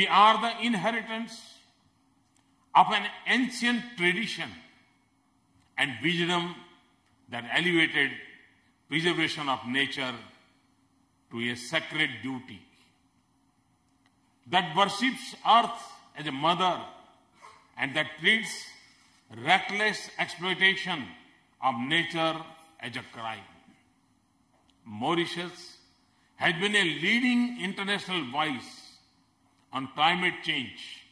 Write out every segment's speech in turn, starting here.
We are the inheritors of an ancient tradition and wisdom that elevated preservation of nature to a sacred duty, that worships earth as a mother and that treats reckless exploitation of nature as a crime. Mauritius has been a leading international voice on climate change,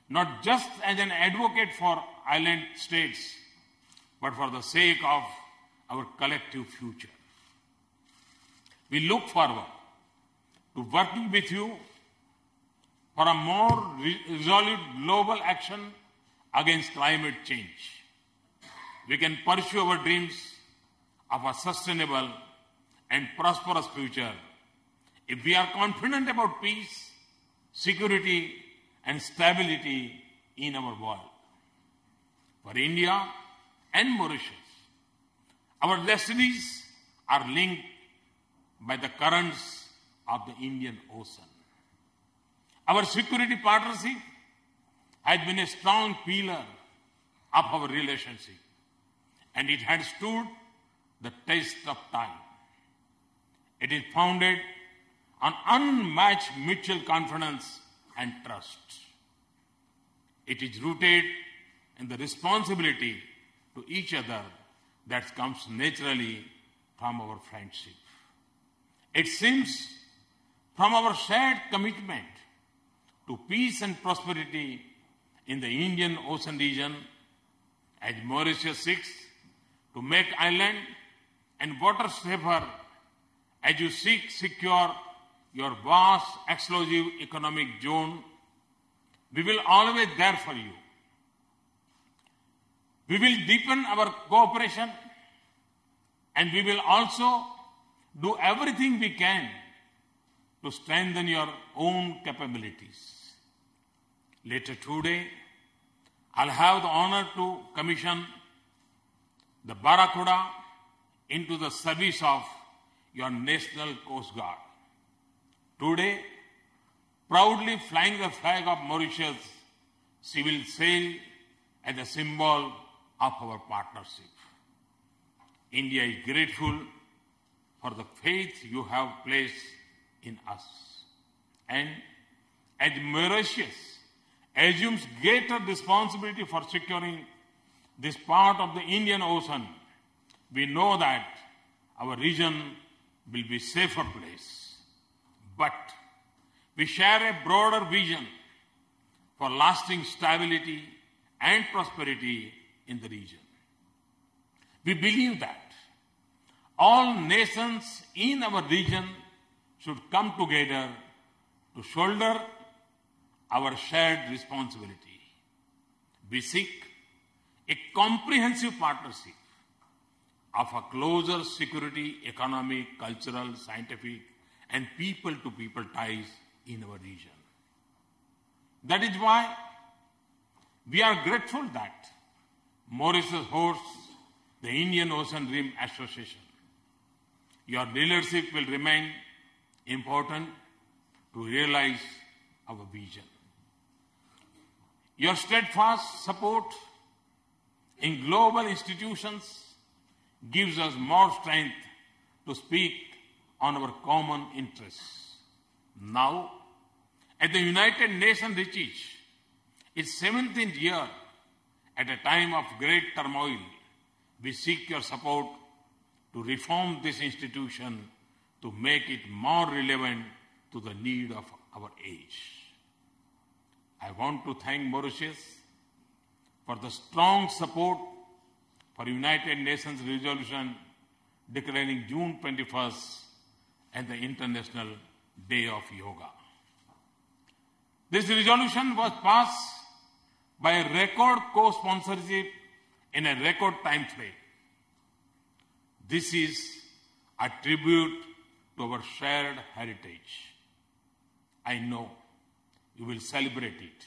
not just as an advocate for island states, but for the sake of our collective future. We look forward to working with you for a more resolute global action against climate change. We can pursue our dreams of a sustainable and prosperous future if we are confident about peace, security, and stability in our world. For India and Mauritius, our destinies are linked by the currents of the Indian Ocean. Our security partnership has been a strong pillar of our relationship, and it had stood the test of time. It is founded on unmatched mutual confidence and trust. It is rooted in the responsibility to each other that comes naturally from our friendship. It seems from our shared commitment to peace and prosperity in the Indian Ocean region, as Mauritius seeks to make island and water safer, as you seek secure your vast exclusive economic zone, we will always there for you. We will deepen our cooperation, and we will also do everything we can to strengthen your own capabilities. Later today, I'll have the honor to commission the Barracuda into the service of your National Coast Guard. Today, proudly flying the flag of Mauritius, she will sail as a symbol of our partnership. India is grateful for the faith you have placed in us. And as Mauritius assumes greater responsibility for securing this part of the Indian Ocean, we know that our region will be a safer place. But we share a broader vision for lasting stability and prosperity in the region. We believe that all nations in our region should come together to shoulder our shared responsibility. We seek a comprehensive partnership of a closer security, economic, cultural, scientific, and people-to-people ties in our region. That is why we are grateful that Mauritius hosts the Indian Ocean Rim Association. Your leadership will remain important to realize our vision. Your steadfast support in global institutions gives us more strength to speak on our common interests. Now, as the United Nations reaches its 17th year at a time of great turmoil, we seek your support to reform this institution to make it more relevant to the need of our age. I want to thank Mauritius for the strong support for United Nations resolution declaring June 21st as the International Day of Yoga. This resolution was passed by a record co-sponsorship in a record time frame. This is a tribute to our shared heritage. I know you will celebrate it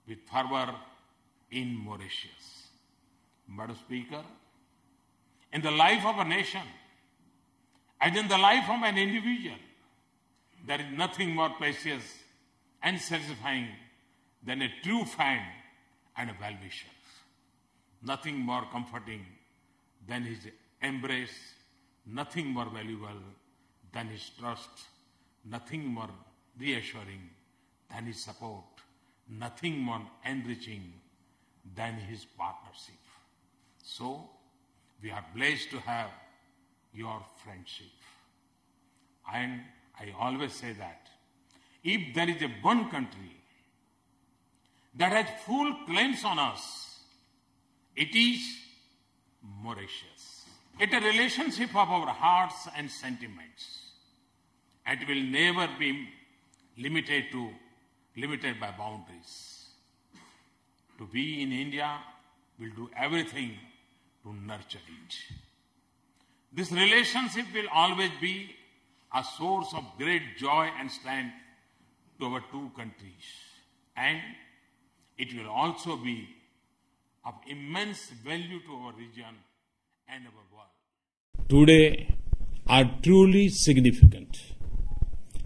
with fervor in Mauritius. Madam Speaker, in the life of a nation, as in the life of an individual, there is nothing more precious and satisfying than a true friend and a well-wisher. Nothing more comforting than his embrace, nothing more valuable than his trust, nothing more reassuring than his support, nothing more enriching than his partnership. So, we are blessed to have your friendship. And I always say that if there is a one country that has full claims on us, it is Mauritius. It's a relationship of our hearts and sentiments. It will never be limited by boundaries. To be in India, we'll do everything to nurture it. This relationship will always be a source of great joy and strength to our two countries. And it will also be of immense value to our region and our world. Today are truly significant.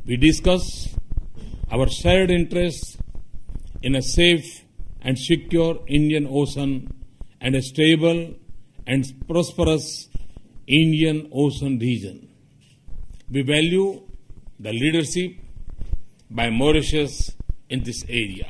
We discuss our shared interests in a safe and secure Indian Ocean and a stable and prosperous Indian Ocean region. We value the leadership by Mauritius in this area.